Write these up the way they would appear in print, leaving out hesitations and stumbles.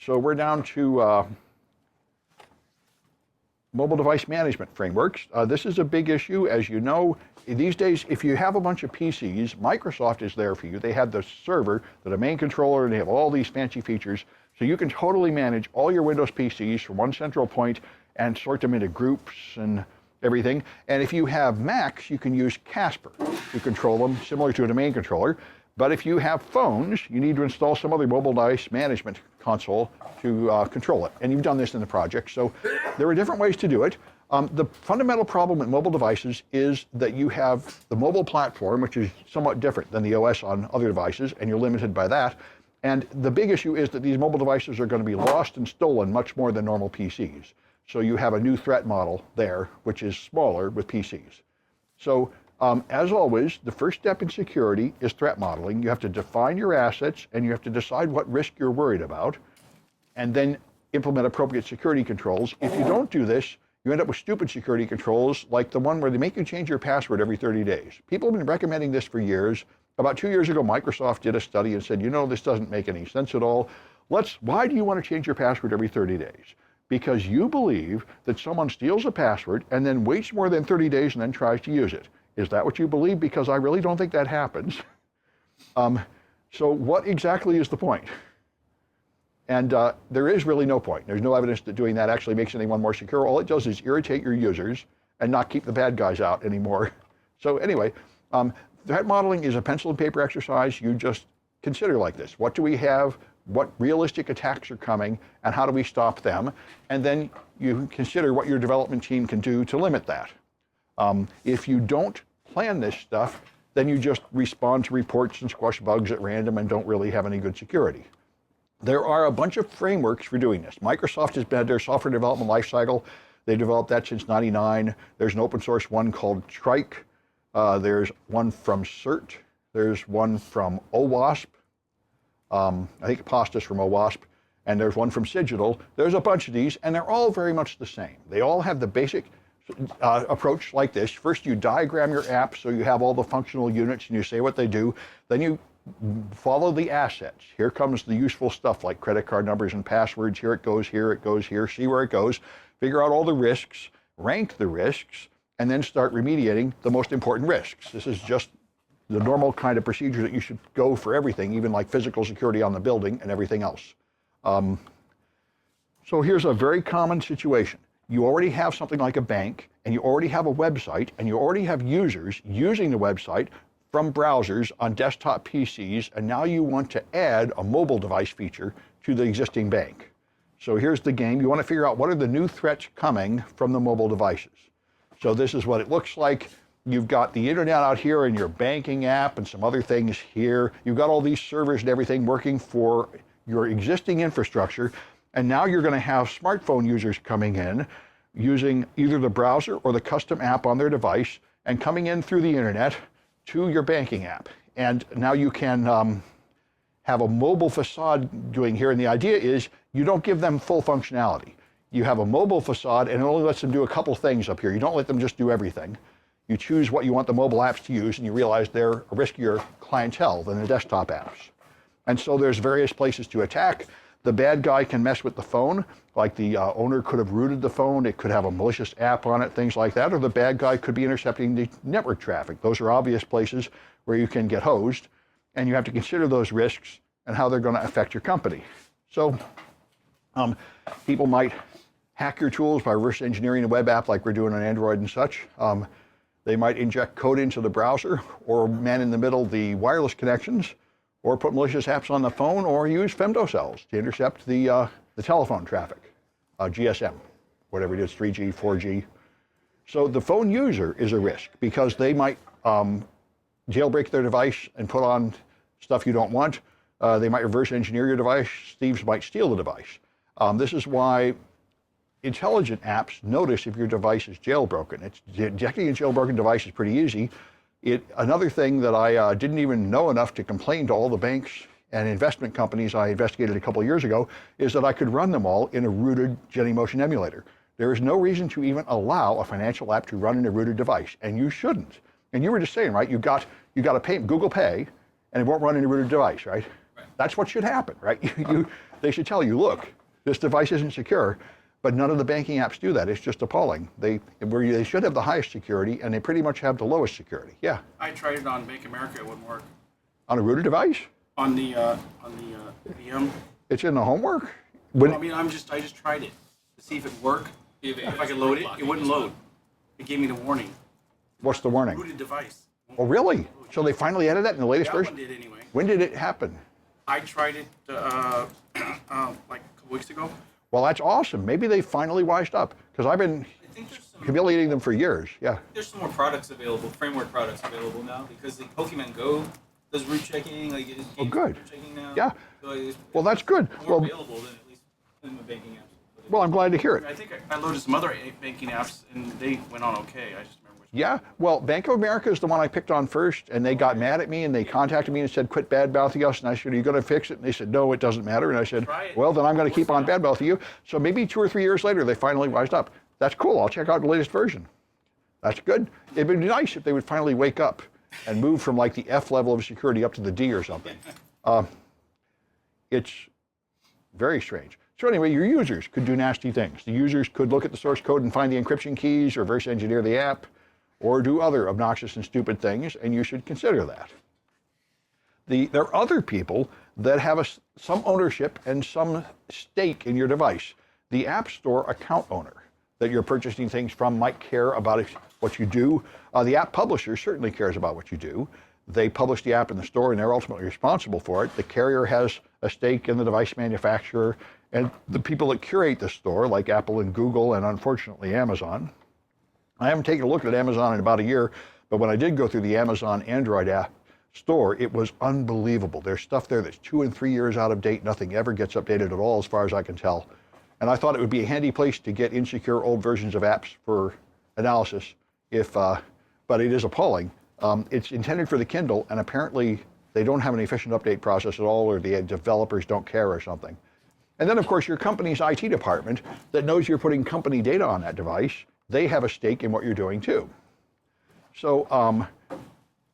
So we're down to mobile device management frameworks. This is a big issue. As you know, these days, if you have a bunch of PCs, Microsoft is there for you. They have the server, the domain controller, and they have all these fancy features. So you can totally manage all your Windows PCs from one central point and sort them into groups and everything. And if you have Macs, you can use Casper to control them, similar to a domain controller. But if you have phones, you need to install some other mobile device management console to control it. And you've done this in the project. So there are different ways to do it. The fundamental problem with mobile devices is that you have the mobile platform, which is somewhat different than the OS on other devices, and you're limited by that. And the big issue is that these mobile devices are going to be lost and stolen much more than normal PCs. So you have a new threat model there, which is smaller with PCs. So as always, the first step in security is threat modeling. You have to define your assets, and you have to decide what risk you're worried about, and then implement appropriate security controls. If you don't do this, you end up with stupid security controls like the one where they make you change your password every 30 days. People have been recommending this for years. About 2 years ago, Microsoft did a study and said, you know, this doesn't make any sense at all. Why do you want to change your password every 30 days? Because you believe that someone steals a password and then waits more than 30 days and then tries to use it. Is that what you believe? Because I really don't think that happens. So what exactly is the point? And there is really no point. There's no evidence that doing that actually makes anyone more secure. All it does is irritate your users and not keep the bad guys out anymore. So anyway, threat modeling is a pencil and paper exercise. You just consider like this. What do we have? What realistic attacks are coming? And how do we stop them? And then you consider what your development team can do to limit that. If you don't plan this stuff, then you just respond to reports and squash bugs at random and don't really have any good security. There are a bunch of frameworks for doing this. Microsoft has been their software development lifecycle. They developed that since '99. There's an open source one called Trike. There's one from CERT. There's one from OWASP. I think Apostas from OWASP. And there's one from Cigital. There's a bunch of these, and they're all very much the same. They all have the basic approach like this. First, you diagram your app so you have all the functional units and you say what they do. Then you follow the assets. Here comes the useful stuff like credit card numbers and passwords. Here it goes, see where it goes. Figure out all the risks, rank the risks, and then start remediating the most important risks. This is just the normal kind of procedure that you should go for everything, even like physical security on the building and everything else. So here's a very common situation. You already have something like a bank, and you already have a website, and you already have users using the website from browsers on desktop PCs, and now you want to add a mobile device feature to the existing bank. So here's the game. You want to figure out what are the new threats coming from the mobile devices. So this is what it looks like. You've got the internet out here and your banking app and some other things here. You've got all these servers and everything working for your existing infrastructure. And now you're going to have smartphone users coming in using either the browser or the custom app on their device and coming in through the internet to your banking app. And now you can have a mobile facade doing here. And the idea is you don't give them full functionality. You have a mobile facade and it only lets them do a couple things up here. You don't let them just do everything. You choose what you want the mobile apps to use, and you realize they're a riskier clientele than the desktop apps. And so there's various places to attack. The bad guy can mess with the phone, like the owner could have rooted the phone, it could have a malicious app on it, things like that, or the bad guy could be intercepting the network traffic. Those are obvious places where you can get hosed, and you have to consider those risks and how they're going to affect your company. So people might hack your tools by reverse engineering a web app like we're doing on Android and such. They might inject code into the browser, or man in the middle the wireless connections, or put malicious apps on the phone, or use femtocells to intercept the telephone traffic, GSM, whatever it is, 3G, 4G. So the phone user is a risk because they might jailbreak their device and put on stuff you don't want. They might reverse engineer your device. Thieves might steal the device. This is why intelligent apps notice if your device is jailbroken. Detecting a jailbroken device is pretty easy. Another thing that I didn't even know enough to complain to all the banks and investment companies I investigated a couple of years ago is that I could run them all in a rooted Genymotion emulator. There is no reason to even allow a financial app to run in a rooted device, and you shouldn't. And you were just saying, right? You got to pay Google Pay, and it won't run in a rooted device, right? That's what should happen, right? They should tell you, look, this device isn't secure, but none of the banking apps do that. It's just appalling. They should have the highest security, and they pretty much have the lowest security. Yeah. I tried it on Bank America. It wouldn't work. On a router device? On the VM. It's in the homework? Well, I mean, I just tried it to see if it worked. If I could load it, it wouldn't load. It gave me the warning. What's the warning? Rooted device. Oh, really? So they finally added that in the latest version? That one did anyway. When did it happen? I tried it like a couple weeks ago. Well, that's awesome. Maybe they finally wised up, because I've been humiliating them for years. Yeah. There's some more products available, framework products available now, because the Pokemon Go does root checking. Like it Oh, good. Root checking now. Yeah. So it's Well, that's good. more Well, available than at least in the banking apps. well, I'm glad to hear it. I think I loaded some other banking apps and they went on okay. I just remember which. Yeah, well, Bank of America is the one I picked on first, and they got mad at me, and they contacted me and said, quit bad-mouthing us. And I said, are you going to fix it? And they said, no, it doesn't matter. And I said, well, then I'm going to keep on bad-mouthing you. So maybe 2 or 3 years later, they finally wised up. That's cool. I'll check out the latest version. That's good. It'd be nice if they would finally wake up and move from like the F level of security up to the D or something. It's very strange. So anyway, your users could do nasty things. The users could look at the source code and find the encryption keys, or reverse engineer the app, or do other obnoxious and stupid things, and you should consider that. There are other people that have some ownership and some stake in your device. The App Store account owner that you're purchasing things from might care about what you do. The app publisher certainly cares about what you do. They publish the app in the store, and they're ultimately responsible for it. The carrier has a stake in the device manufacturer, and the people that curate the store, like Apple and Google, and unfortunately Amazon. I haven't taken a look at Amazon in about a year, but when I did go through the Amazon Android app store, it was unbelievable. There's stuff there that's 2 and 3 years out of date. Nothing ever gets updated at all, as far as I can tell. And I thought it would be a handy place to get insecure old versions of apps for analysis, but it is appalling. It's intended for the Kindle, and apparently they don't have an efficient update process at all, or the developers don't care or something. And then, of course, your company's IT department that knows you're putting company data on that device, they have a stake in what you're doing too. So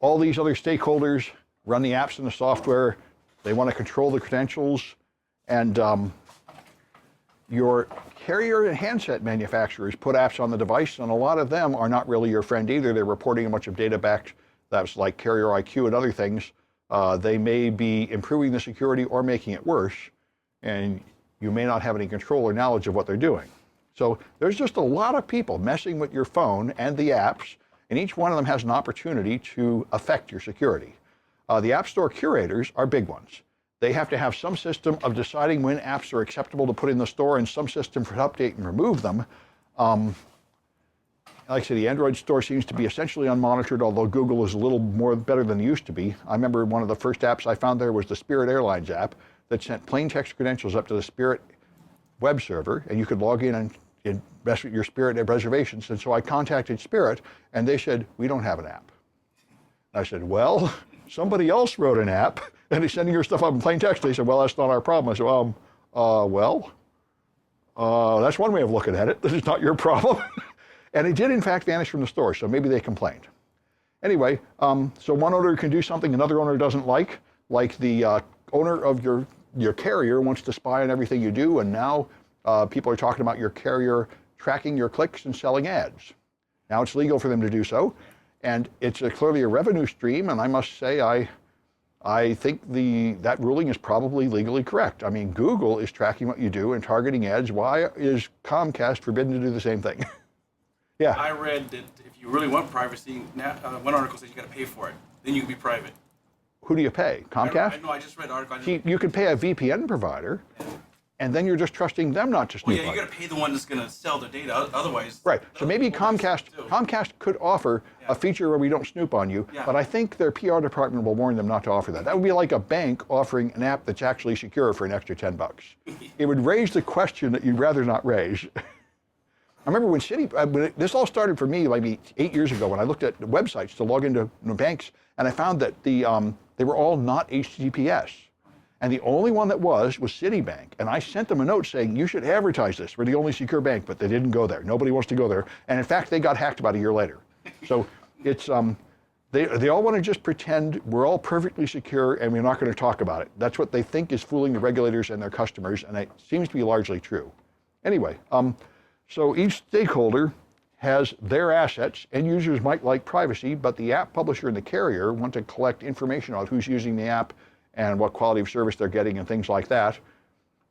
all these other stakeholders run the apps and the software. They want to control the credentials, and your carrier and handset manufacturers put apps on the device, and a lot of them are not really your friend either. They're reporting a bunch of data back. That's like Carrier IQ and other things. They may be improving the security or making it worse, and you may not have any control or knowledge of what they're doing. So there's just a lot of people messing with your phone and the apps, and each one of them has an opportunity to affect your security. The App Store curators are big ones. They have to have some system of deciding when apps are acceptable to put in the store, and some system for update and remove them. Like I said, the Android store seems to be essentially unmonitored, although Google is a little more better than it used to be. I remember one of the first apps I found there was the Spirit Airlines app that sent plain text credentials up to the Spirit web server, and you could log in and mess with your Spirit reservations. And so I contacted Spirit, and they said, we don't have an app. I said, well, somebody else wrote an app, and they're sending your stuff up in plain text. They said, well, that's not our problem. I said, that's one way of looking at it. This is not your problem. And it did, in fact, vanish from the store, so maybe they complained. Anyway, so one owner can do something another owner doesn't like the owner of your carrier wants to spy on everything you do, and now people are talking about your carrier tracking your clicks and selling ads. Now it's legal for them to do so, and it's clearly a revenue stream, and I must say I think that ruling is probably legally correct. I mean, Google is tracking what you do and targeting ads. Why is Comcast forbidden to do the same thing? Yeah. I read that if you really want privacy, one article says you got to pay for it. Then you can be private. Who do you pay? Comcast? I just read an article. See, you could pay a VPN provider, and then you're just trusting them not to snoop Well, yeah, you got to pay the one that's going to sell the data. Otherwise, right. So maybe Comcast could offer a feature where we don't snoop on you, but I think their PR department will warn them not to offer that. That would be like a bank offering an app that's actually secure for an extra $10. It would raise the question that you'd rather not raise. I remember when this all started for me maybe 8 years ago, when I looked at the websites to log into banks, and I found that they were all not HTTPS. And the only one that was Citibank. And I sent them a note saying, you should advertise this. We're the only secure bank, but they didn't go there. Nobody wants to go there. And in fact, they got hacked about a year later. So it's, They all want to just pretend we're all perfectly secure and we're not going to talk about it. That's what they think is fooling the regulators and their customers, and it seems to be largely true. Anyway, so each stakeholder has their assets, and users might like privacy, but the app publisher and the carrier want to collect information on who's using the app and what quality of service they're getting and things like that.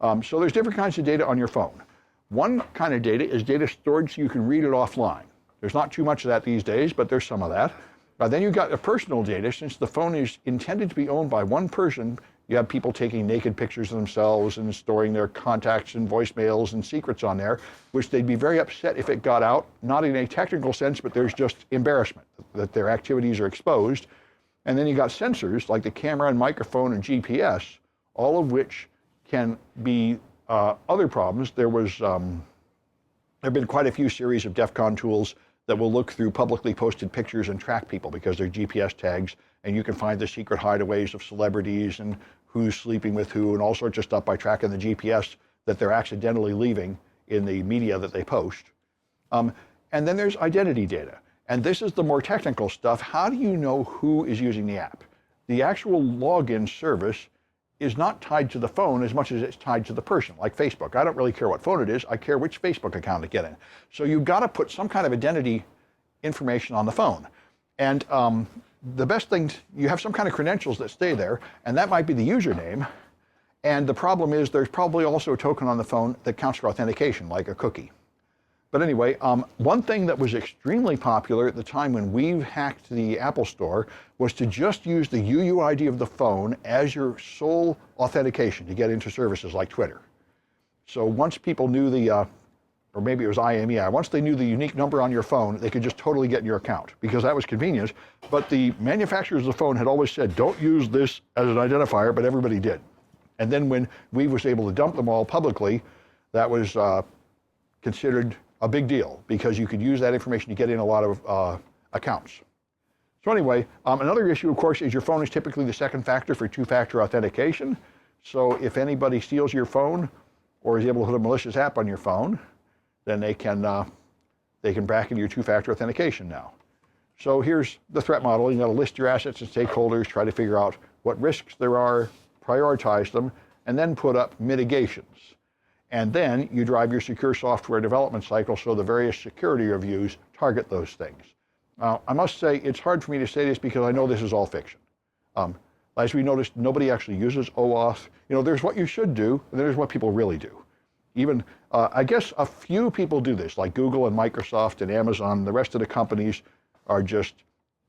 So there's different kinds of data on your phone. One kind of data is data stored so you can read it offline. There's not too much of that these days, but there's some of that. Then you've got the personal data. Since the phone is intended to be owned by one person, you have people taking naked pictures of themselves and storing their contacts and voicemails and secrets on there, which they'd be very upset if it got out, not in a technical sense, but there's just embarrassment that their activities are exposed. And then you got sensors like the camera and microphone and GPS, all of which can be other problems. There have been quite a few series of DEF CON tools that will look through publicly posted pictures and track people because they're GPS tags, and you can find the secret hideaways of celebrities and who's sleeping with who and all sorts of stuff by tracking the GPS that they're accidentally leaving in the media that they post. And then there's identity data. And this is the more technical stuff. How do you know who is using the app? The actual login service is not tied to the phone as much as it's tied to the person, like Facebook. I don't really care what phone it is. I care which Facebook account to get in. So you've got to put some kind of identity information on the phone. And the best thing, you have some kind of credentials that stay there, and that might be the username. And the problem is there's probably also a token on the phone that counts for authentication, like a cookie. But anyway, one thing that was extremely popular at the time when we hacked the Apple Store was to just use the UUID of the phone as your sole authentication to get into services like Twitter. So once people knew the, or maybe it was IMEI, once they knew the unique number on your phone, they could just totally get in your account because that was convenient. But the manufacturers of the phone had always said, don't use this as an identifier, but everybody did. And then when we was able to dump them all publicly, that was considered a big deal because you could use that information to get in a lot of accounts. So anyway, another issue, of course, is your phone is typically the second factor for two-factor authentication. So if anybody steals your phone or is able to put a malicious app on your phone, then they can back into your two-factor authentication now. So here's the threat model. You got to list your assets and stakeholders, try to figure out what risks there are, prioritize them, and then put up mitigations. And then you drive your secure software development cycle so the various security reviews target those things. Now, I must say it's hard for me to say this because I know this is all fiction. As we noticed, nobody actually uses OAuth. You know, there's what you should do, and there's what people really do. Even, I guess a few people do this, like Google and Microsoft and Amazon. The rest of the companies are just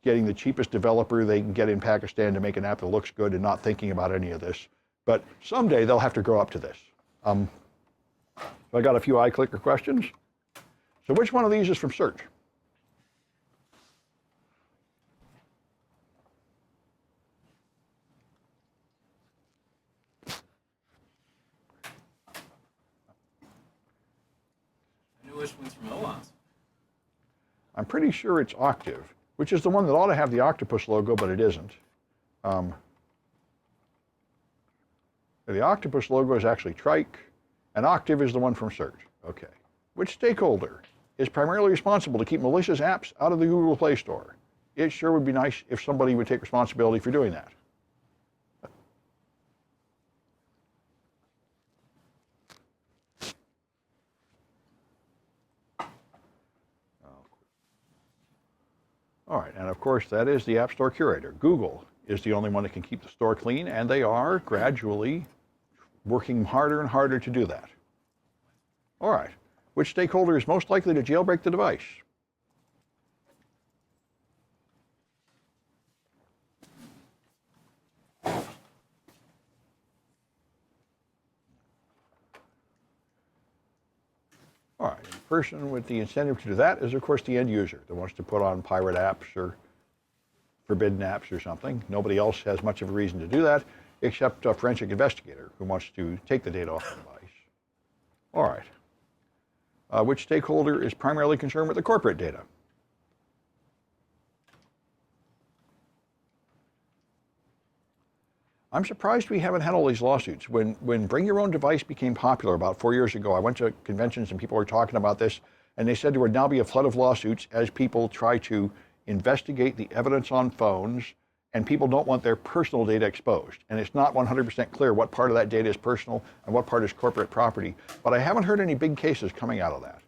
getting the cheapest developer they can get in Pakistan to make an app that looks good and not thinking about any of this. But someday they'll have to grow up to this. So I got a few iClicker questions. So which one of these is from search? I knew which one's from OAuth. I'm pretty sure it's Octave, which is the one that ought to have the octopus logo, but it isn't. The octopus logo is actually Trike, and Octave is the one from search. Okay. Which stakeholder is primarily responsible to keep malicious apps out of the Google Play Store? It sure would be nice if somebody would take responsibility for doing that. All right, and of course that is the App Store curator. Google is the only one that can keep the store clean, and they are gradually working harder and harder to do that. All right, which stakeholder is most likely to jailbreak the device? All right, the person with the incentive to do that is, of course, the end user that wants to put on pirate apps or forbidden apps or something. Nobody else has much of a reason to do that except a forensic investigator who wants to take the data off the device. All right. Which stakeholder is primarily concerned with the corporate data? I'm surprised we haven't had all these lawsuits. When Bring Your Own Device became popular about 4 years ago, I went to conventions and people were talking about this, and they said there would now be a flood of lawsuits as people try to investigate the evidence on phones, and people don't want their personal data exposed. And it's not 100% clear what part of that data is personal and what part is corporate property. But I haven't heard any big cases coming out of that.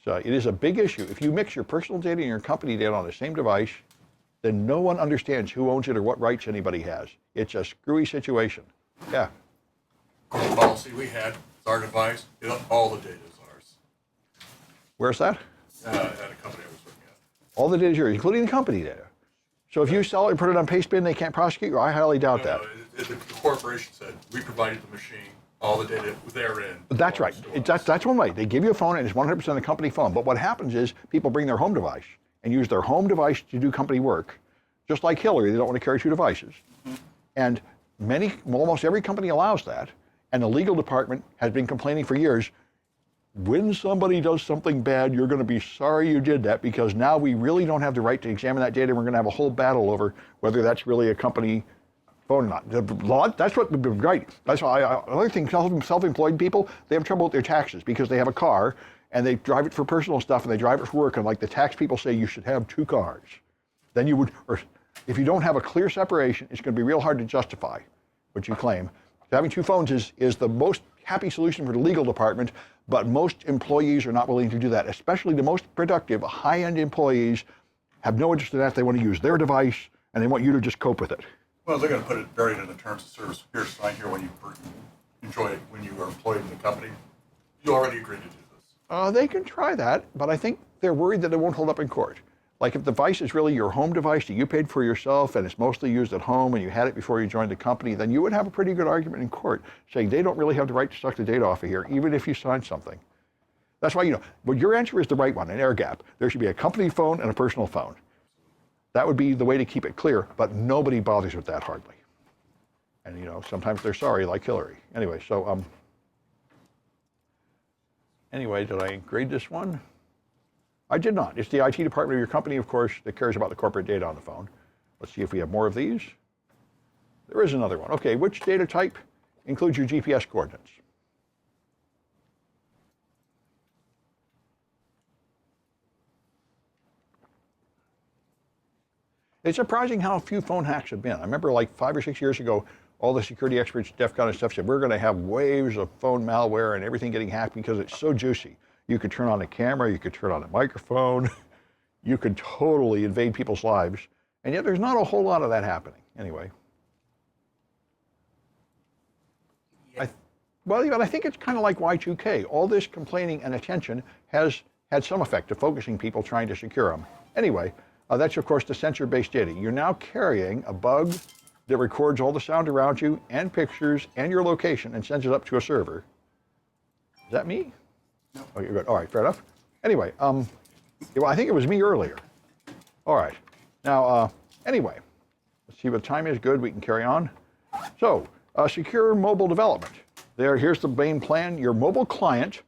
It is a big issue. If you mix your personal data and your company data on the same device, then no one understands who owns it or what rights anybody has. It's a screwy situation. Yeah. Corporate policy we had, it's our device, all the data is ours. Where's that? At a company I was working at. All the data is yours, including the company data. So if you sell it and put it on pastebin, they can't prosecute you? I highly doubt that. The corporation said, we provided the machine, all the data therein. That's right. That's one way. They give you a phone and it's 100% the company phone. But what happens is people bring their home device and use their home device to do company work. Just like Hillary, they don't want to carry two devices. And almost every company allows that. And the legal department has been complaining for years, when somebody does something bad, you're going to be sorry you did that, because now we really don't have the right to examine that data. We're going to have a whole battle over whether that's really a company phone or not. That's what would be great. That's why another thing, self-employed people, they have trouble with their taxes because they have a car and they drive it for personal stuff and they drive it for work. And like the tax people say, you should have two cars. Then you would, or if you don't have a clear separation, it's going to be real hard to justify what you claim. Having two phones is the most happy solution for the legal department, but most employees are not willing to do that, especially the most productive, high-end employees have no interest in that. They want to use their device, and they want you to just cope with it. Well, they're going to put it buried in the terms of service. Here's sign here when you enjoy it, when you are employed in the company. You already agreed to do this. They can try that, but I think they're worried that it won't hold up in court. Like if the device is really your home device that you paid for yourself and it's mostly used at home and you had it before you joined the company, then you would have a pretty good argument in court saying they don't really have the right to suck the data off of here, even if you signed something. That's why, but your answer is the right one, an air gap. There should be a company phone and a personal phone. That would be the way to keep it clear, but nobody bothers with that hardly. And sometimes they're sorry, like Hillary. Anyway, so anyway, did I grade this one? I did not. It's the IT department of your company, of course, that cares about the corporate data on the phone. Let's see if we have more of these. There is another one. Okay, which data type includes your GPS coordinates? It's surprising how few phone hacks have been. I remember like 5 or 6 years ago, all the security experts, DEF CON and stuff said, we're going to have waves of phone malware and everything getting hacked because it's so juicy. You could turn on a camera, you could turn on a microphone, you could totally invade people's lives, and yet there's not a whole lot of that happening. Anyway. Yeah. I think it's kind of like Y2K. All this complaining and attention has had some effect of focusing people trying to secure them. Anyway, that's of course the sensor-based data. You're now carrying a bug that records all the sound around you and pictures and your location and sends it up to a server. Is that me? No. Oh, you're good. All right, fair enough. Anyway, well, I think it was me earlier. All right. Now, anyway, let's see what time is. Good, we can carry on. So, secure mobile development. Here's the main plan. Your mobile client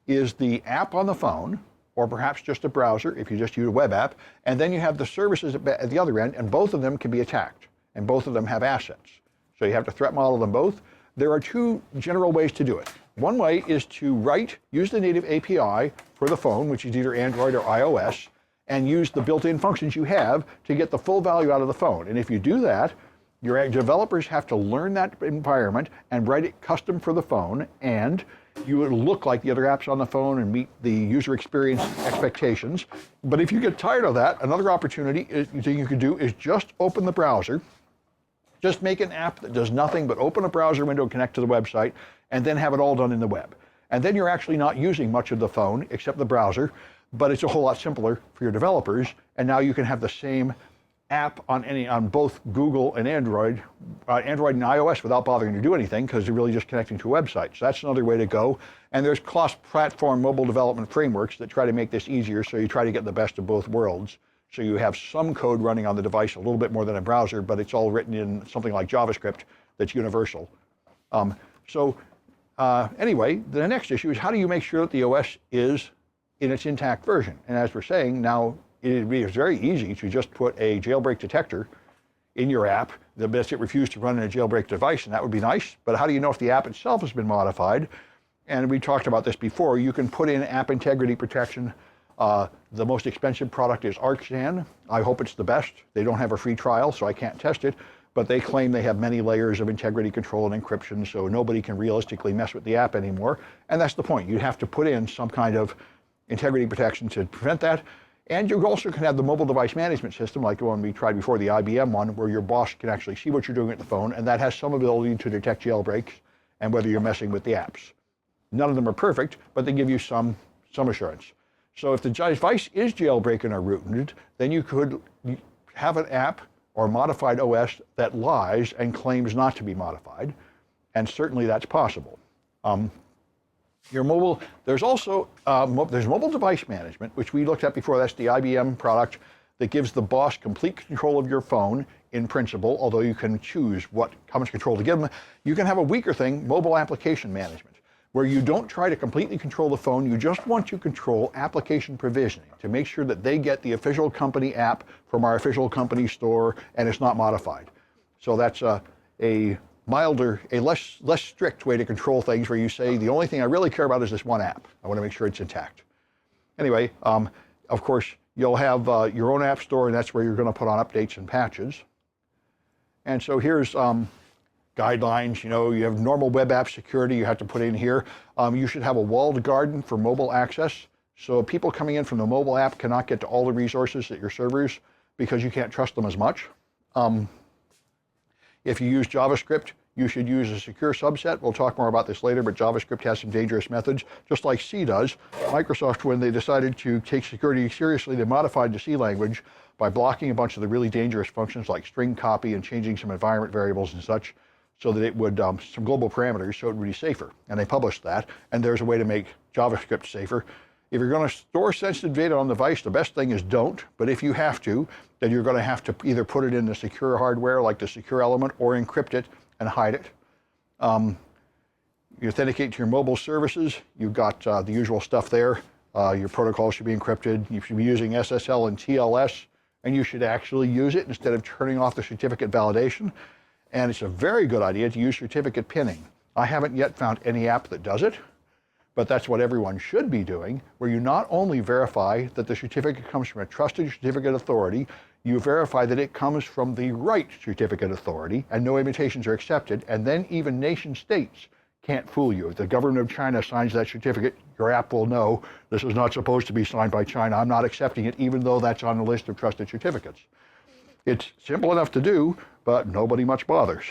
is the app on the phone, or perhaps just a browser if you just use a web app, and then you have the services at the other end, and both of them can be attacked, and both of them have assets. So you have to threat model them both. There are two general ways to do it. One way is to use the native API for the phone, which is either Android or iOS, and use the built-in functions you have to get the full value out of the phone. And if you do that, your developers have to learn that environment and write it custom for the phone, and you would look like the other apps on the phone and meet the user experience expectations. But if you get tired of that, another opportunity you could do is just open the browser. Just make an app that does nothing but open a browser window and connect to the website, and then have it all done in the web. And then you're actually not using much of the phone except the browser, but it's a whole lot simpler for your developers. And now you can have the same app on both Google and Android and iOS without bothering to do anything, because you're really just connecting to a website. So that's another way to go. And there's cross-platform mobile development frameworks that try to make this easier, so you try to get the best of both worlds. So you have some code running on the device a little bit more than a browser, but it's all written in something like JavaScript that's universal. Anyway, the next issue is how do you make sure that the OS is in its intact version? And as we're saying, now it is very easy to just put a jailbreak detector in your app that lets it refuse to run in a jailbreak device, and that would be nice. But how do you know if the app itself has been modified? And we talked about this before. You can put in app integrity protection The most expensive product is ArcScan. I hope it's the best. They don't have a free trial, so I can't test it, but they claim they have many layers of integrity control and encryption, so nobody can realistically mess with the app anymore. And that's the point. You have to put in some kind of integrity protection to prevent that. And you also can have the mobile device management system, like the one we tried before, the IBM one, where your boss can actually see what you're doing at the phone, and that has some ability to detect jailbreaks and whether you're messing with the apps. None of them are perfect, but they give you some assurance. So if the device is jailbroken or rooted, then you could have an app or modified OS that lies and claims not to be modified, and certainly that's possible. Your mobile, there's also there's mobile device management, which we looked at before. That's the IBM product that gives the boss complete control of your phone in principle, although you can choose how much control to give them. You can have a weaker thing, mobile application management, where you don't try to completely control the phone. You just want to control application provisioning to make sure that they get the official company app from our official company store and it's not modified. So that's a milder, a less strict way to control things, where you say the only thing I really care about is this one app. I want to make sure it's intact. Anyway, of course, you'll have your own app store, and that's where you're going to put on updates and patches. And so here's guidelines. You have normal web app security you have to put in here. You should have a walled garden for mobile access, so people coming in from the mobile app cannot get to all the resources at your servers because you can't trust them as much. If you use JavaScript, you should use a secure subset. We'll talk more about this later, but JavaScript has some dangerous methods, just like C does. Microsoft, when they decided to take security seriously, they modified the C language by blocking a bunch of the really dangerous functions like string copy and changing some environment variables and such, so that it would, some global parameters, so it would be safer. And they published that, and there's a way to make JavaScript safer. If you're going to store sensitive data on the device, the best thing is don't, but if you have to, then you're going to have to either put it in the secure hardware, like the secure element, or encrypt it and hide it. You authenticate to your mobile services. You've got the usual stuff there. Your protocol should be encrypted. You should be using SSL and TLS, and you should actually use it instead of turning off the certificate validation. And it's a very good idea to use certificate pinning. I haven't yet found any app that does it, but that's what everyone should be doing, where you not only verify that the certificate comes from a trusted certificate authority, you verify that it comes from the right certificate authority and no imitations are accepted, and then even nation states can't fool you. If the government of China signs that certificate, your app will know this is not supposed to be signed by China. I'm not accepting it, even though that's on the list of trusted certificates. It's simple enough to do, but nobody much bothers.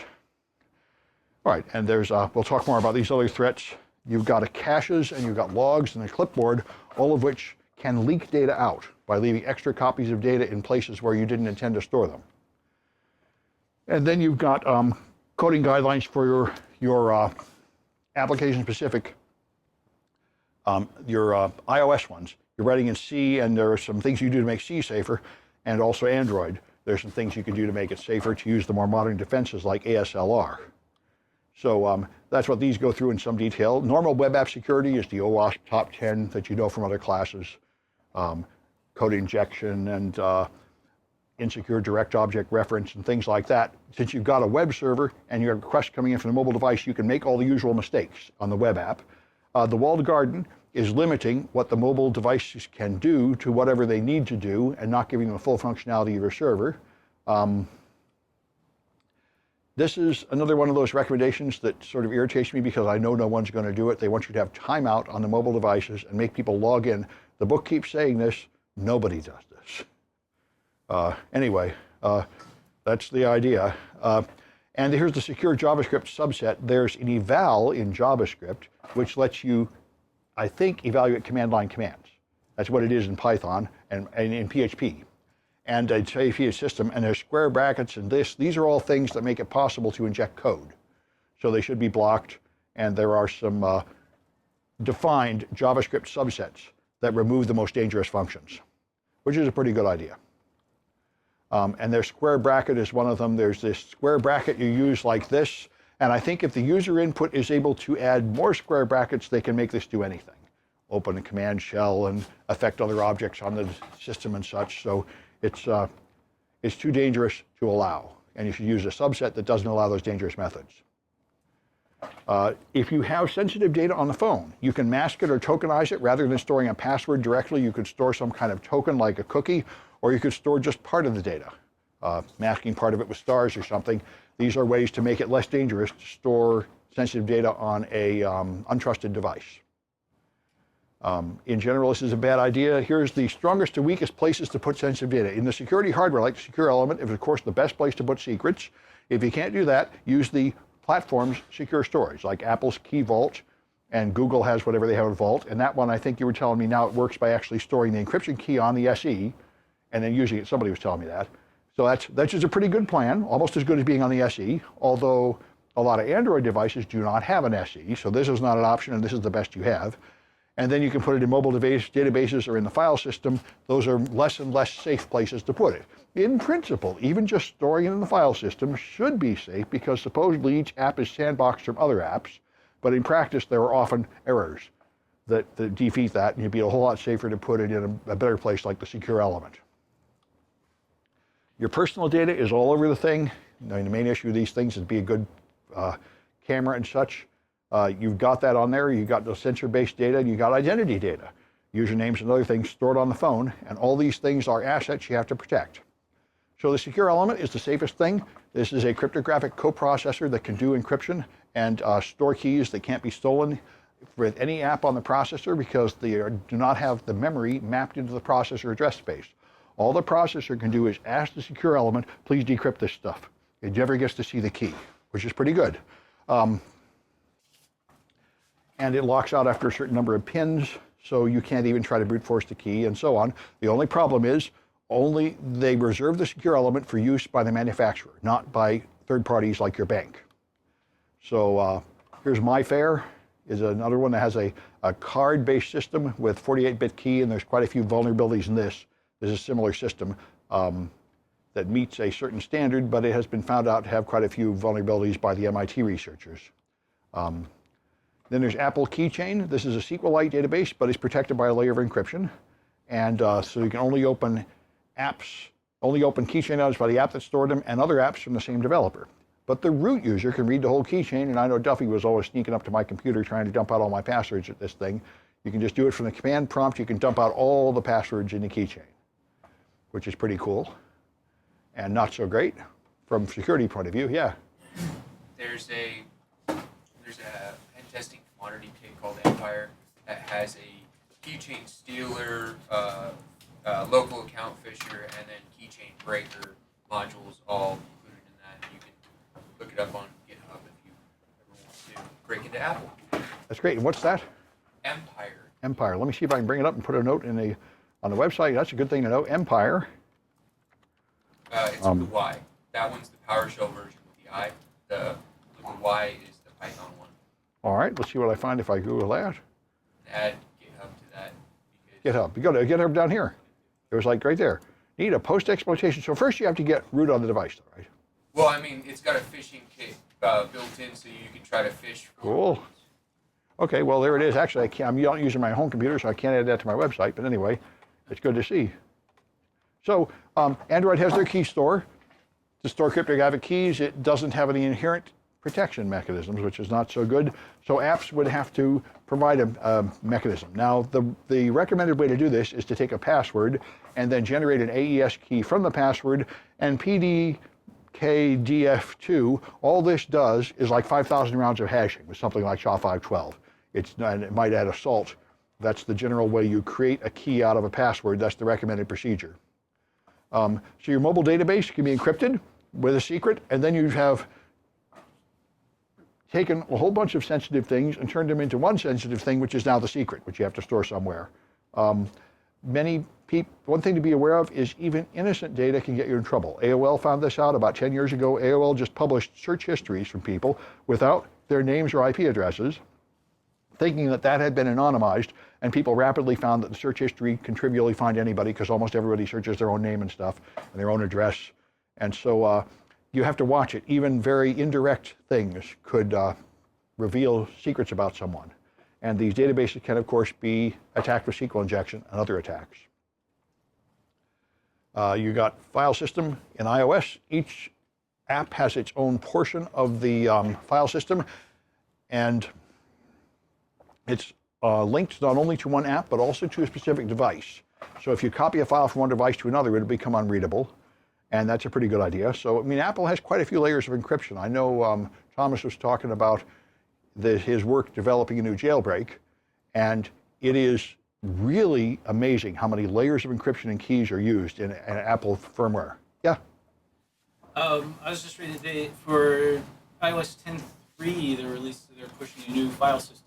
All right, and there's, we'll talk more about these other threats. You've got a caches, and you've got logs and a clipboard, all of which can leak data out by leaving extra copies of data in places where you didn't intend to store them. And then you've got coding guidelines for your application-specific, your iOS ones. You're writing in C, and there are some things you do to make C safer, and also Android. There's some things you can do to make it safer to use the more modern defenses like ASLR. So that's what these go through in some detail. Normal web app security is the OWASP top 10 that you know from other classes. Code injection and insecure direct object reference and things like that. Since you've got a web server and you have requests coming in from the mobile device, you can make all the usual mistakes on the web app. The walled garden is limiting what the mobile devices can do to whatever they need to do and not giving them the full functionality of your server. This is another one of those recommendations that sort of irritates me because I know no one's going to do it. They want you to have timeout on the mobile devices and make people log in. The book keeps saying this. Nobody does this. Anyway, that's the idea. And here's the secure JavaScript subset. There's an eval in JavaScript, which lets you, I think, evaluate command line commands. That's what it is in Python and in PHP. And I'd say if you system, and there's square brackets and this, these are all things that make it possible to inject code. So they should be blocked, and there are some defined JavaScript subsets that remove the most dangerous functions, which is a pretty good idea. And their square bracket is one of them. There's this square bracket you use like this, and I think if the user input is able to add more square brackets, they can make this do anything. Open a command shell and affect other objects on the system and such. So it's too dangerous to allow, and you should use a subset that doesn't allow those dangerous methods. If you have sensitive data on the phone, you can mask it or tokenize it. Rather than storing a password directly, you could store some kind of token like a cookie, or you could store just part of the data, masking part of it with stars or something. These are ways to make it less dangerous to store sensitive data on a untrusted device. In general, this is a bad idea. Here's the strongest to weakest places to put sensitive data. In the security hardware, like the secure element, is of course the best place to put secrets. If you can't do that, use the platform's secure storage, like Apple's Key Vault, and Google has whatever they have at Vault. And that one, I think you were telling me now, it works by actually storing the encryption key on the SE and then using it. Somebody was telling me that. So that's just a pretty good plan, almost as good as being on the SE, although a lot of Android devices do not have an SE, so this is not an option, and this is the best you have. And then you can put it in mobile databases or in the file system. Those are less and less safe places to put it. In principle, even just storing it in the file system should be safe because supposedly each app is sandboxed from other apps, but in practice there are often errors that defeat that, and you'd be a whole lot safer to put it in a better place like the secure element. Your personal data is all over the thing. I mean, the main issue of these things is to be a good camera and such. You've got that on there. You've got the sensor-based data, and you've got identity data. Usernames and other things stored on the phone, and all these things are assets you have to protect. So the secure element is the safest thing. This is a cryptographic coprocessor that can do encryption and store keys that can't be stolen with any app on the processor because they do not have the memory mapped into the processor address space. All the processor can do is ask the secure element, please decrypt this stuff. It never gets to see the key, which is pretty good. And it locks out after a certain number of pins, so you can't even try to brute force the key and so on. The only problem is they reserve the secure element for use by the manufacturer, not by third parties like your bank. So here's MyFair, is another one that has a card-based system with 48-bit key, and there's quite a few vulnerabilities in this. There's a similar system that meets a certain standard, but it has been found out to have quite a few vulnerabilities by the MIT researchers. Then there's Apple Keychain. This is a SQLite database, but it's protected by a layer of encryption. And so you can only open keychain items by the app that stored them and other apps from the same developer. But the root user can read the whole keychain, and I know Duffy was always sneaking up to my computer trying to dump out all my passwords at this thing. You can just do it from the command prompt. You can dump out all the passwords in the keychain, which is pretty cool and not so great from a security point of view. Yeah. There's a pen testing commodity kit called Empire that has a keychain stealer, local account fisher, and then keychain breaker modules all included in that. You can look it up on GitHub if you ever want to break into Apple. That's great. And what's that? Empire. Empire. Let me see if I can bring it up and put a note on the website. That's a good thing to know. Empire. It's with the Y. That one's the PowerShell version with the I. The Y is the Python one. All right. Let's see what I find if I Google that. Add GitHub to that. GitHub. You go to GitHub down here. It was like right there. Need a post-exploitation. So first you have to get root on the device, though, right? Well, I mean, it's got a phishing kit built in, so you can try to fish. Cool. Okay, well, there it is. Actually, I'm not using my home computer, so I can't add that to my website. But anyway, it's good to see. So Android has their key store. To store cryptographic keys, it doesn't have any inherent protection mechanisms, which is not so good. So apps would have to provide a mechanism. Now, the recommended way to do this is to take a password and then generate an AES key from the password and PDKDF2. All this does is like 5,000 rounds of hashing with something like SHA-512. And it might add a salt. That's the general way you create a key out of a password. That's the recommended procedure. So your mobile database can be encrypted with a secret, and then you have taken a whole bunch of sensitive things and turned them into one sensitive thing, which is now the secret, which you have to store somewhere. One thing to be aware of is even innocent data can get you in trouble. AOL found this out about 10 years ago. AOL just published search histories from people without their names or IP addresses, thinking that that had been anonymized, and people rapidly found that the search history can trivially find anybody because almost everybody searches their own name and stuff and their own address. And so you have to watch it. Even very indirect things could reveal secrets about someone. And these databases can, of course, be attacked with SQL injection and other attacks. You got file system in iOS. Each app has its own portion of the file system. and it's linked not only to one app, but also to a specific device. So if you copy a file from one device to another, it'll become unreadable. And that's a pretty good idea. So, I mean, Apple has quite a few layers of encryption. I know Thomas was talking about his work developing a new jailbreak, and it is really amazing how many layers of encryption and keys are used in Apple firmware. Yeah? I was just reading today for iOS 10.3, they're pushing a new file system.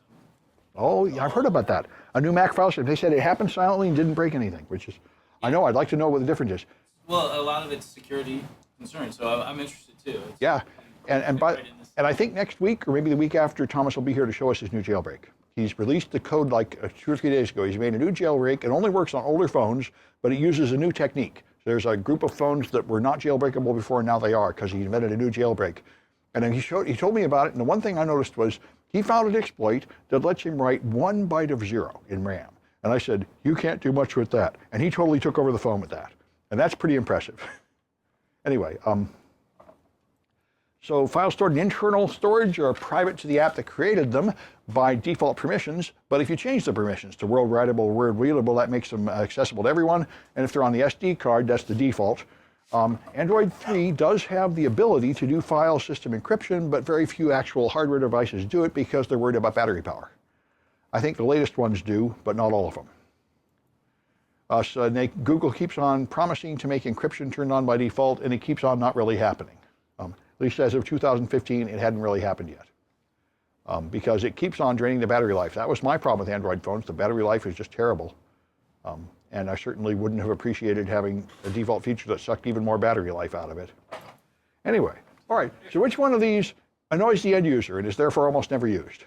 Oh, yeah, I've heard about that. A new Mac file system. They said it happened silently and didn't break anything, which is, I know, I'd like to know what the difference is. Well, a lot of it's security concerns, so I'm interested too. Yeah, and I think next week or maybe the week after, Thomas will be here to show us his new jailbreak. He's released the code like 2 or 3 days ago. He's made a new jailbreak. It only works on older phones, but it uses a new technique. So there's a group of phones that were not jailbreakable before, and now they are because he invented a new jailbreak. And then he told me about it, and the one thing I noticed was he found an exploit that lets him write 1 byte of 0 in RAM. And I said, you can't do much with that. And he totally took over the phone with that. And that's pretty impressive. Anyway, so files stored in internal storage are private to the app that created them by default permissions. But if you change the permissions to world writable, world readable, that makes them accessible to everyone. And if they're on the SD card, that's the default. Android 3 does have the ability to do file system encryption, but very few actual hardware devices do it because they're worried about battery power. I think the latest ones do, but not all of them. Google keeps on promising to make encryption turned on by default, and it keeps on not really happening. At least as of 2015, it hadn't really happened yet. Because it keeps on draining the battery life. That was my problem with Android phones. The battery life is just terrible. And I certainly wouldn't have appreciated having a default feature that sucked even more battery life out of it. Anyway, all right, so which one of these annoys the end user and is therefore almost never used?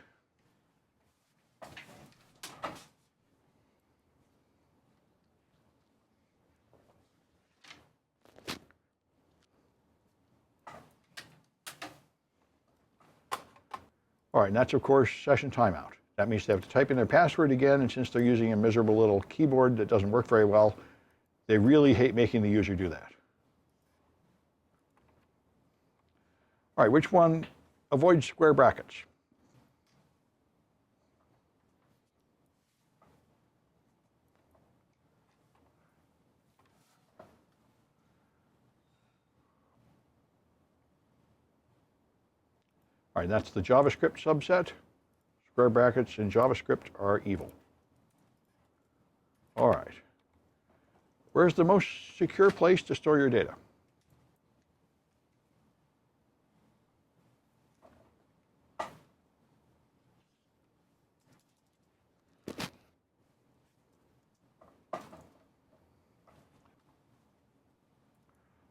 All right, and that's, of course, session timeout. That means they have to type in their password again, and since they're using a miserable little keyboard that doesn't work very well, they really hate making the user do that. All right, which one avoids square brackets? All right, that's the JavaScript subset. Square brackets in JavaScript are evil. All right. Where's the most secure place to store your data?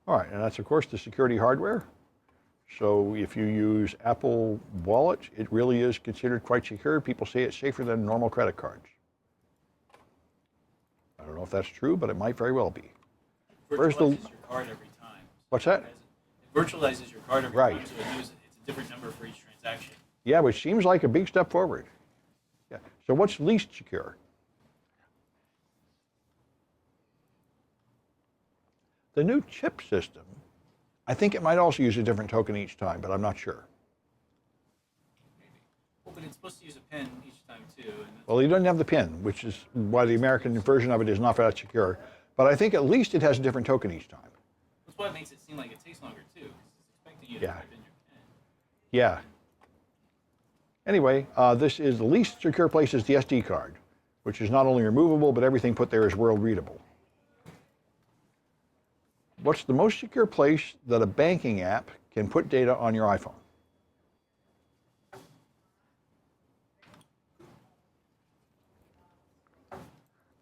All right, and that's, of course, the security hardware. So if you use Apple Wallet, it really is considered quite secure. People say it's safer than normal credit cards. I don't know if that's true, but it might very well be. Where's the... Your card every time. What's that? It virtualizes your card every Right. time, so it's a different number for each transaction. Yeah, which seems like a big step forward. Yeah. So what's least secure? The new chip system, I think it might also use a different token each time, but I'm not sure. Well, but it's supposed to use a PIN each time too. And Well, he doesn't have the PIN, which is why the American version of it is not that secure. But I think at least it has a different token each time. that's why it makes it seem like it takes longer too, because it's expecting you Yeah. to type in your PIN. Yeah. Anyway, this is the least secure place is the SD card, which is not only removable, but everything put there is world readable. What's the most secure place that a banking app can put data on your iPhone?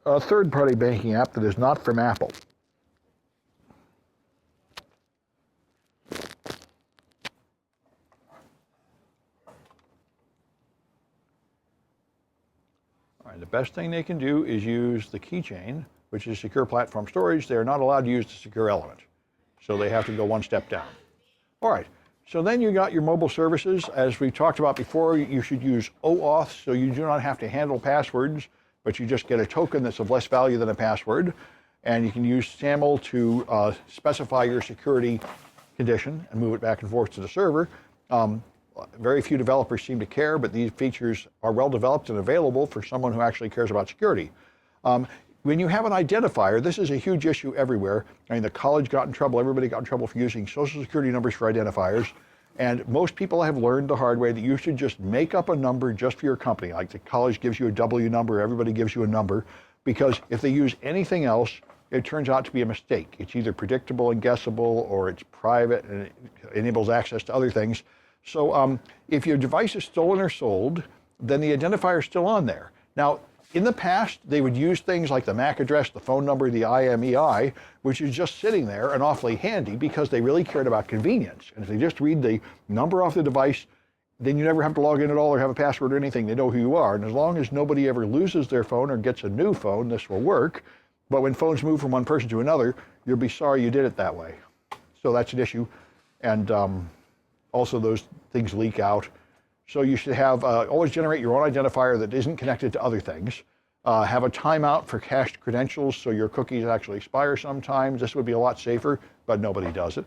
A third-party banking app that is not from Apple. All right, the best thing they can do is use the keychain, which is secure platform storage. They are not allowed to use the secure element. So they have to go one step down. All right, so then you got your mobile services. As we talked about before, you should use OAuth so you do not have to handle passwords, but you just get a token that's of less value than a password. And you can use SAML to specify your security condition and move it back and forth to the server. Very few developers seem to care, but these features are well developed and available for someone who actually cares about security. When you have an identifier, this is a huge issue everywhere. I mean, the college got in trouble, everybody got in trouble for using social security numbers for identifiers. And most people have learned the hard way that you should just make up a number just for your company. Like the college gives you a W number, everybody gives you a number, because if they use anything else, it turns out to be a mistake. It's either predictable and guessable, or it's private and it enables access to other things. So if your device is stolen or sold, then the identifier is still on there. Now, in the past, they would use things like the MAC address, the phone number, the IMEI, which is just sitting there and awfully handy because they really cared about convenience. And if they just read the number off the device, then you never have to log in at all or have a password or anything. They know who you are. And as long as nobody ever loses their phone or gets a new phone, this will work. But when phones move from one person to another, you'll be sorry you did it that way. So that's an issue. And also those things leak out. So you should have, always generate your own identifier that isn't connected to other things. Have a timeout for cached credentials so your cookies actually expire sometimes. This would be a lot safer, but nobody does it.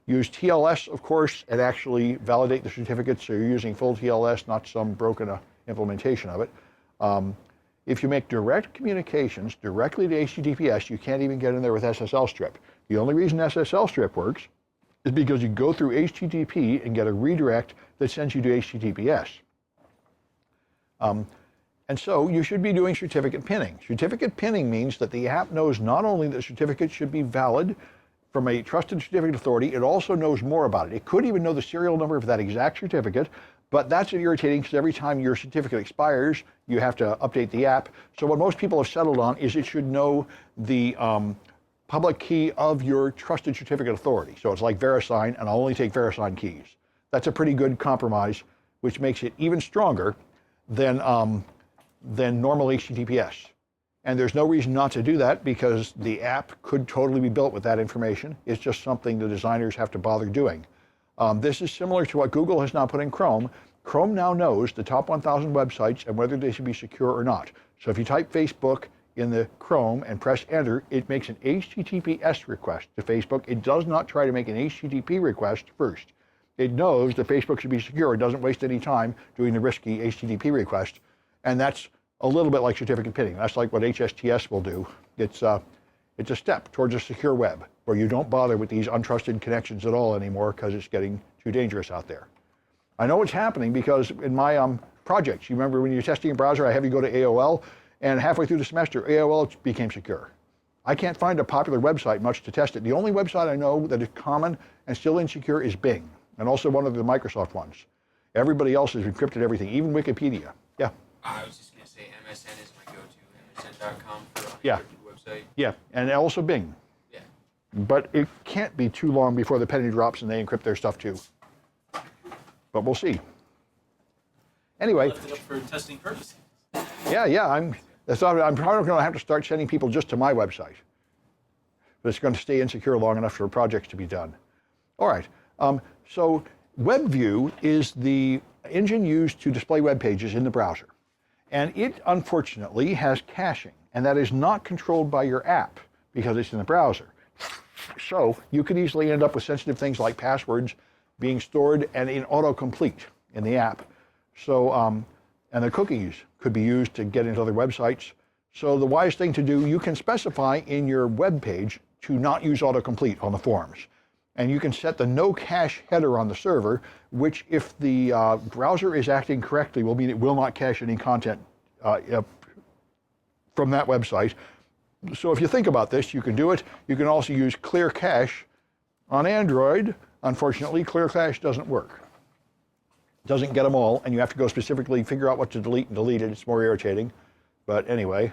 Use TLS, of course, and actually validate the certificate so you're using full TLS, not some broken implementation of it. If you make direct communications directly to HTTPS, you can't even get in there with SSL strip. The only reason SSL strip works is because you go through HTTP and get a redirect that sends you to HTTPS. And so you should be doing certificate pinning. Certificate pinning means that the app knows not only that the certificate should be valid from a trusted certificate authority, it also knows more about it. It could even know the serial number of that exact certificate, but that's irritating because every time your certificate expires, you have to update the app. So what most people have settled on is it should know the public key of your trusted certificate authority. So it's like VeriSign, and I'll only take VeriSign keys. That's a pretty good compromise, which makes it even stronger than normal HTTPS. And there's no reason not to do that because the app could totally be built with that information. It's just something the designers have to bother doing. This is similar to what Google has now put in Chrome. Chrome now knows the top 1,000 websites and whether they should be secure or not. So if you type Facebook in the Chrome and press enter, it makes an HTTPS request to Facebook. It does not try to make an HTTP request first. It knows that Facebook should be secure. It doesn't waste any time doing the risky HTTP request. And that's a little bit like certificate pinning. That's like what HSTS will do. It's a step towards a secure web where you don't bother with these untrusted connections at all anymore because it's getting too dangerous out there. I know it's happening because in my projects, you remember when you're testing a browser, I have you go to AOL, and halfway through the semester, AOL became secure. I can't find a popular website much to test it. The only website I know that is common and still insecure is Bing, and also one of the Microsoft ones. Everybody else has encrypted everything, even Wikipedia. Yeah. I was just going to say MSN is my go-to, msn.com for an Yeah. encrypted website. Yeah, and also Bing. Yeah. But it can't be too long before the penny drops and they encrypt their stuff too. But we'll see. Anyway. Left it up for testing purposes. Yeah, I'm probably going to have to start sending people just to my website. But it's going to stay insecure long enough for projects to be done. All right, so WebView is the engine used to display web pages in the browser. And it, unfortunately, has caching. And that is not controlled by your app because it's in the browser. So you could easily end up with sensitive things like passwords being stored and in autocomplete in the app. So, and the cookies could be used to get into other websites. So the wise thing to do, you can specify in your web page to not use autocomplete on the forms. And you can set the no cache header on the server, which if the browser is acting correctly will mean it will not cache any content from that website. So if you think about this, you can do it. You can also use clear cache on Android. Unfortunately, clear cache doesn't work. It doesn't get them all, and you have to go specifically figure out what to delete and delete it. It's more irritating. But anyway,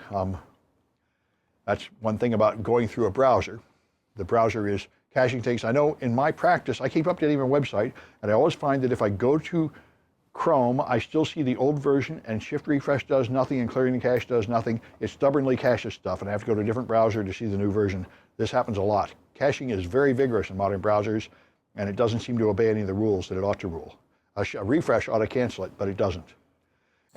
that's one thing about going through a browser. The browser is caching things. I know in my practice, I keep updating my website, and I always find that if I go to Chrome, I still see the old version, and Shift Refresh does nothing, and clearing the cache does nothing. It stubbornly caches stuff, and I have to go to a different browser to see the new version. This happens a lot. Caching is very vigorous in modern browsers, and it doesn't seem to obey any of the rules that it ought to rule. A refresh ought to cancel it, but it doesn't.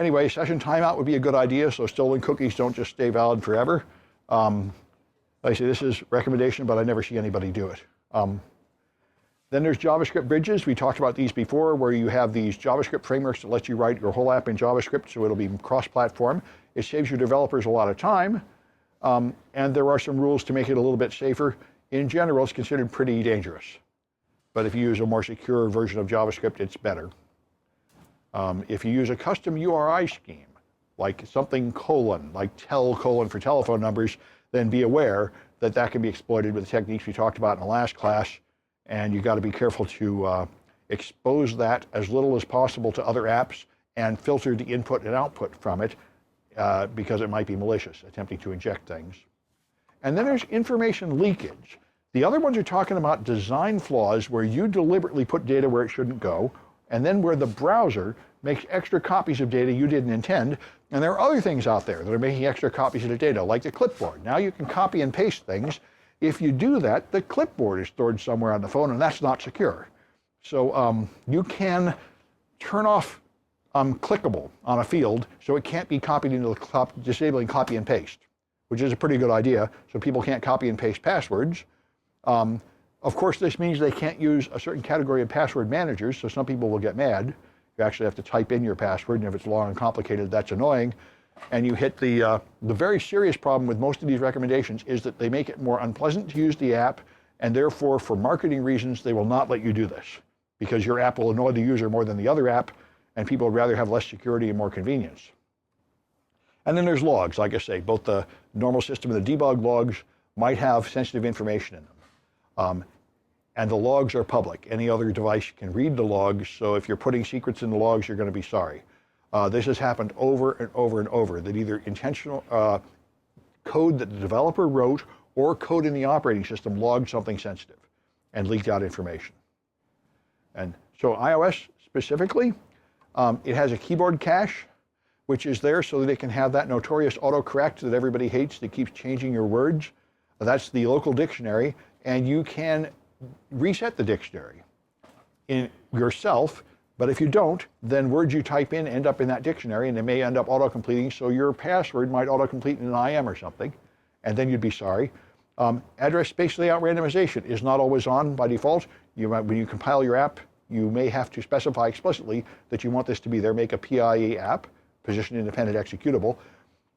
Anyway, session timeout would be a good idea, so stolen cookies don't just stay valid forever. Like I say, this is recommendation, but I never see anybody do it. Then there's JavaScript bridges. We talked about these before, where you have these JavaScript frameworks that let you write your whole app in JavaScript, so it'll be cross-platform. It saves your developers a lot of time, and there are some rules to make it a little bit safer. In general, it's considered pretty dangerous. But if you use a more secure version of JavaScript, it's better. If you use a custom URI scheme, like something colon, like tel colon for telephone numbers, then be aware that that can be exploited with the techniques we talked about in the last class, and you've got to be careful to expose that as little as possible to other apps and filter the input and output from it because it might be malicious, attempting to inject things. And then there's information leakage. The other ones are talking about design flaws where you deliberately put data where it shouldn't go, and then where the browser makes extra copies of data you didn't intend. And there are other things out there that are making extra copies of the data, like the clipboard. Now you can copy and paste things. If you do that, the clipboard is stored somewhere on the phone, and that's not secure. So you can turn off clickable on a field so it can't be copied into the disabling copy and paste, which is a pretty good idea, so people can't copy and paste passwords. Of course, this means they can't use a certain category of password managers, so some people will get mad. You actually have to type in your password, and if it's long and complicated, that's annoying. And you hit the very serious problem with most of these recommendations is that they make it more unpleasant to use the app, and therefore, for marketing reasons, they will not let you do this, because your app will annoy the user more than the other app, and people would rather have less security and more convenience. And then there's logs. Like I say, both the normal system and the debug logs might have sensitive information in them. And the logs are public. Any other device can read the logs, so if you're putting secrets in the logs, you're going to be sorry. This has happened over and over and over, that either intentional code that the developer wrote or code in the operating system logged something sensitive and leaked out information. And so iOS specifically, it has a keyboard cache, which is there so that it can have that notorious autocorrect that everybody hates that keeps changing your words. That's the local dictionary, and you can reset the dictionary in yourself, but if you don't, then words you type in end up in that dictionary, and they may end up auto-completing, so your password might auto-complete in an IM or something, and then you'd be sorry. Address space layout randomization is not always on by default. When you compile your app, you may have to specify explicitly that you want this to be there. Make a PIE app, position independent executable.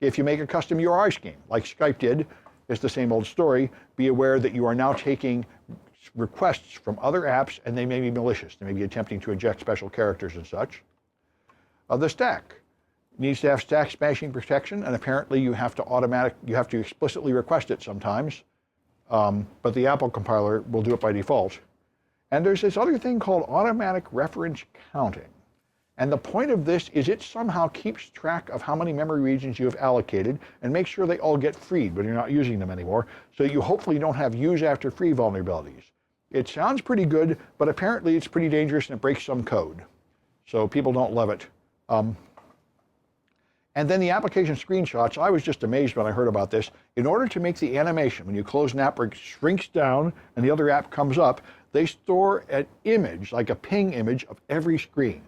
If you make a custom URI scheme, like Skype did, it's the same old story. Be aware that you are now taking requests from other apps, and they may be malicious. They may be attempting to inject special characters and such. The stack needs to have stack smashing protection, and apparently you have to explicitly request it sometimes, but the Apple compiler will do it by default. And there's this other thing called automatic reference counting. And the point of this is it somehow keeps track of how many memory regions you have allocated and makes sure they all get freed when you're not using them anymore, so you hopefully don't have use after free vulnerabilities. It sounds pretty good, but apparently it's pretty dangerous and it breaks some code. So people don't love it. And then the application screenshots, I was just amazed when I heard about this. In order to make the animation, when you close an app where it shrinks down and the other app comes up, they store an image, like a ping image of every screen,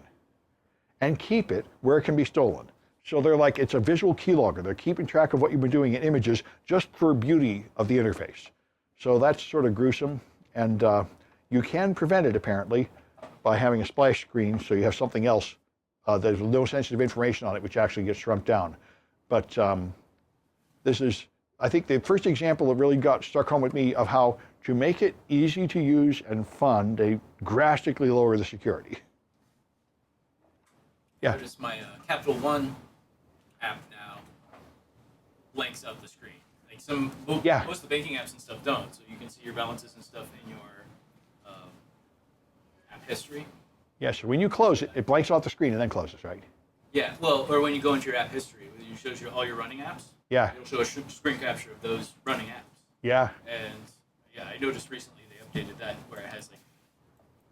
and keep it where it can be stolen. So they're like, it's a visual keylogger. They're keeping track of what you've been doing in images just for beauty of the interface. So that's sort of gruesome, and you can prevent it apparently by having a splash screen so you have something else there's no sensitive information on it which actually gets shrunk down. But this is, I think, the first example that really got struck home with me of how to make it easy to use and fun, they drastically lower the security. Yeah. Notice my Capital One app now blanks out the screen. Like most of the banking apps and stuff don't, so you can see your balances and stuff in your app history. Yeah, so when you close it, it blanks out the screen and then closes, right? Yeah, well, or when you go into your app history, it shows you all your running apps. Yeah. It'll show a screen capture of those running apps. Yeah. And yeah, I noticed recently they updated that where it has like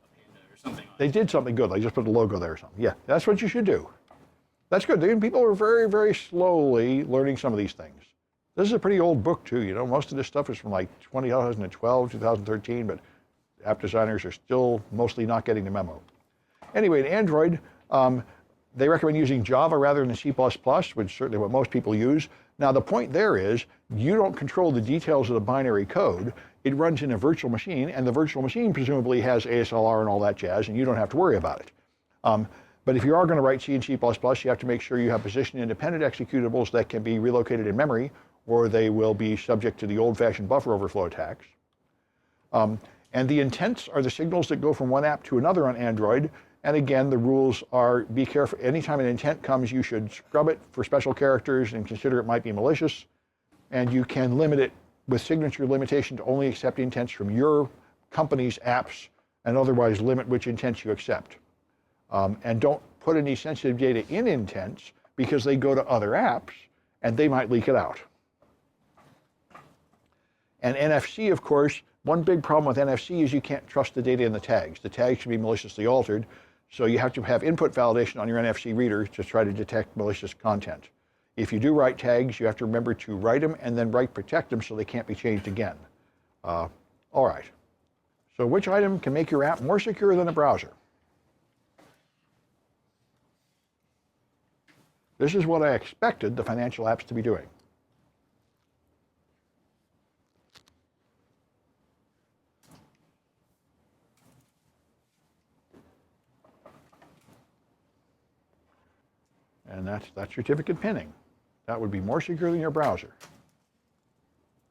a panda or something on it. They did something good. They just put the logo there or something. Yeah, that's what you should do. That's good. People are very, very slowly learning some of these things. This is a pretty old book too. You know, most of this stuff is from like 2012, 2013, but app designers are still mostly not getting the memo. Anyway, in Android, they recommend using Java rather than C++, which is certainly what most people use. Now, the point there is you don't control the details of the binary code. it runs in a virtual machine, and the virtual machine presumably has ASLR and all that jazz, and you don't have to worry about it. But if you are going to write C and C++, you have to make sure you have position-independent executables that can be relocated in memory, or they will be subject to the old-fashioned buffer overflow attacks. And the intents are the signals that go from one app to another on Android. And again, the rules are be careful. Anytime an intent comes, you should scrub it for special characters and consider it might be malicious. And you can limit it with signature limitation to only accept intents from your company's apps, and otherwise limit which intents you accept. And don't put any sensitive data in intents, because they go to other apps and they might leak it out. And NFC, of course, one big problem with NFC is you can't trust the data in the tags. The tags can be maliciously altered, so you have to have input validation on your NFC reader to try to detect malicious content. If you do write tags, you have to remember to write them and then write protect them so they can't be changed again. All right. So which item can make your app more secure than a browser? This is what I expected the financial apps to be doing. And that's certificate pinning. That would be more secure than your browser.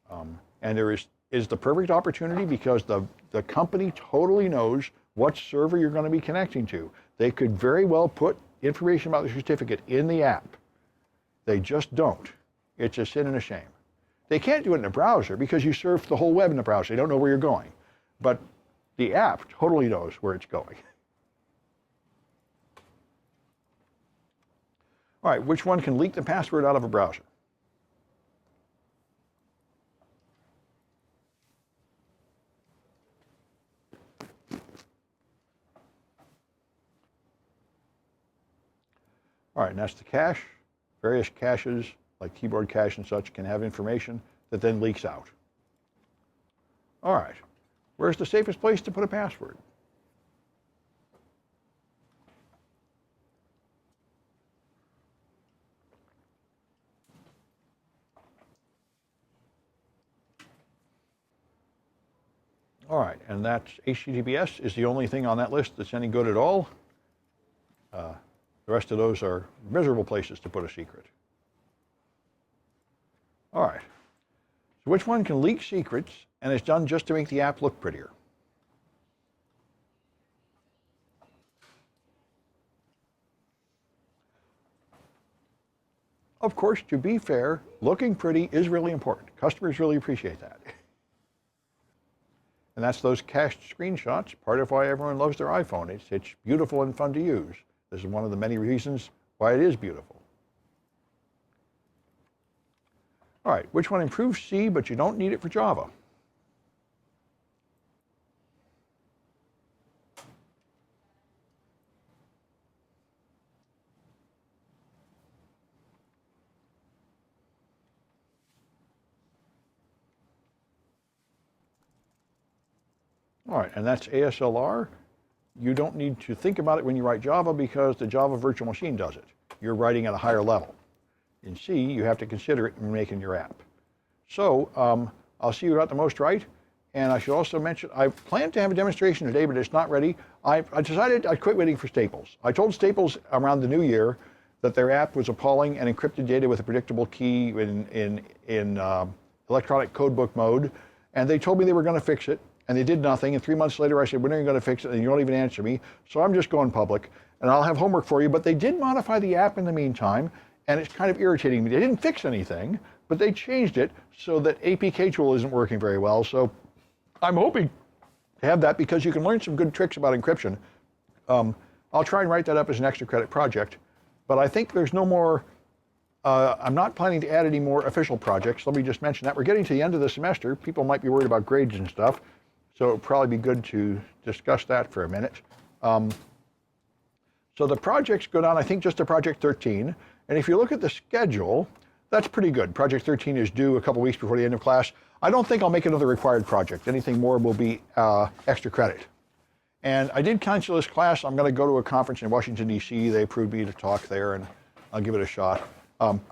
And there is the perfect opportunity, because the company totally knows what server you're going to be connecting to. They could very well put information about the certificate in the app. They just don't. It's a sin and a shame. They can't do it in a browser because you surf the whole web in the browser. They don't know where you're going. But the app totally knows where it's going. All right, which one can leak the password out of a browser? All right, and that's the cache. Various caches, like keyboard cache and such, can have information that then leaks out. All right, where's the safest place to put a password? All right, and that's HTTPS is the only thing on that list that's any good at all. The rest of those are miserable places to put a secret. All right, so which one can leak secrets and is done just to make the app look prettier? Of course, to be fair, looking pretty is really important. Customers really appreciate that. And that's those cached screenshots, part of why everyone loves their iPhone. It's beautiful and fun to use. This is one of the many reasons why it is beautiful. All right, which one improves C, but you don't need it for Java? All right, and that's ASLR. You don't need to think about it when you write Java because the Java virtual machine does it. You're writing at a higher level. In C, you have to consider it when making your app. So I'll see you got the most right. And I should also mention, I plan to have a demonstration today, but it's not ready. I decided I'd quit waiting for Staples. I told Staples around the new year that their app was appalling and encrypted data with a predictable key in electronic codebook mode. And they told me they were going to fix it. And they did nothing, and 3 months later I said, when are you going to fix it? And you don't even answer me. So I'm just going public, and I'll have homework for you. But they did modify the app in the meantime, and it's kind of irritating me. They didn't fix anything, but they changed it so that APK tool isn't working very well. So I'm hoping to have that because you can learn some good tricks about encryption. I'll try and write that up as an extra credit project. But I think there's no more, I'm not planning to add any more official projects. Let me just mention that. We're getting to the end of the semester. People might be worried about grades and stuff. So it would probably be good to discuss that for a minute. So the projects go down, I think, just to Project 13. And if you look at the schedule, that's pretty good. Project 13 is due a couple weeks before the end of class. I don't think I'll make another required project. Anything more will be extra credit. And I did cancel this class. I'm going to go to a conference in Washington, D.C. They approved me to talk there, and I'll give it a shot.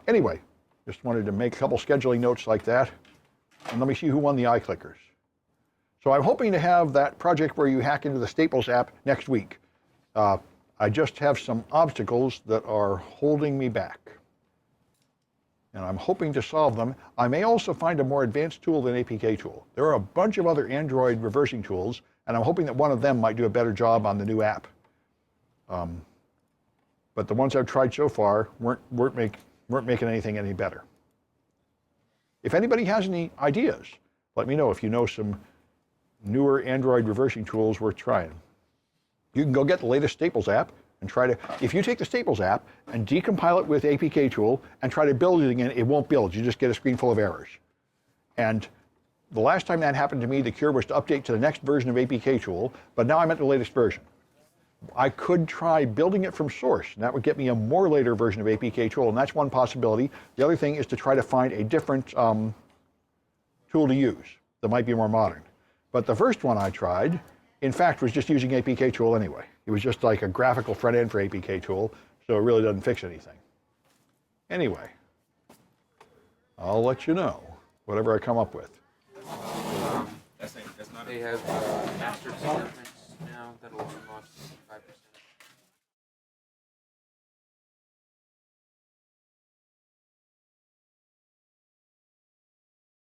Anyway, just wanted to make a couple scheduling notes like that. And let me see who won the iClickers. So I'm hoping to have that project where you hack into the Staples app next week. I just have some obstacles that are holding me back. And I'm hoping to solve them. I may also find a more advanced tool than APK tool. There are a bunch of other Android reversing tools, and I'm hoping that one of them might do a better job on the new app. But the ones I've tried so far weren't making anything any better. If anybody has any ideas, let me know if you know some newer Android reversing tools worth trying. You can go get the latest Staples app and try to, if you take the Staples app and decompile it with APK tool and try to build it again, it won't build. You just get a screen full of errors. And the last time that happened to me, the cure was to update to the next version of APK tool, but now I'm at the latest version. I could try building it from source, and that would get me a more later version of APK tool, and that's one possibility. The other thing is to try to find a different tool to use that might be more modern. But the first one I tried, in fact, was just using APK tool anyway. It was just like a graphical front end for APK tool, so it really doesn't fix anything. Anyway, I'll let you know, whatever I come up with. That's not They have master developments now that'll unlock 5%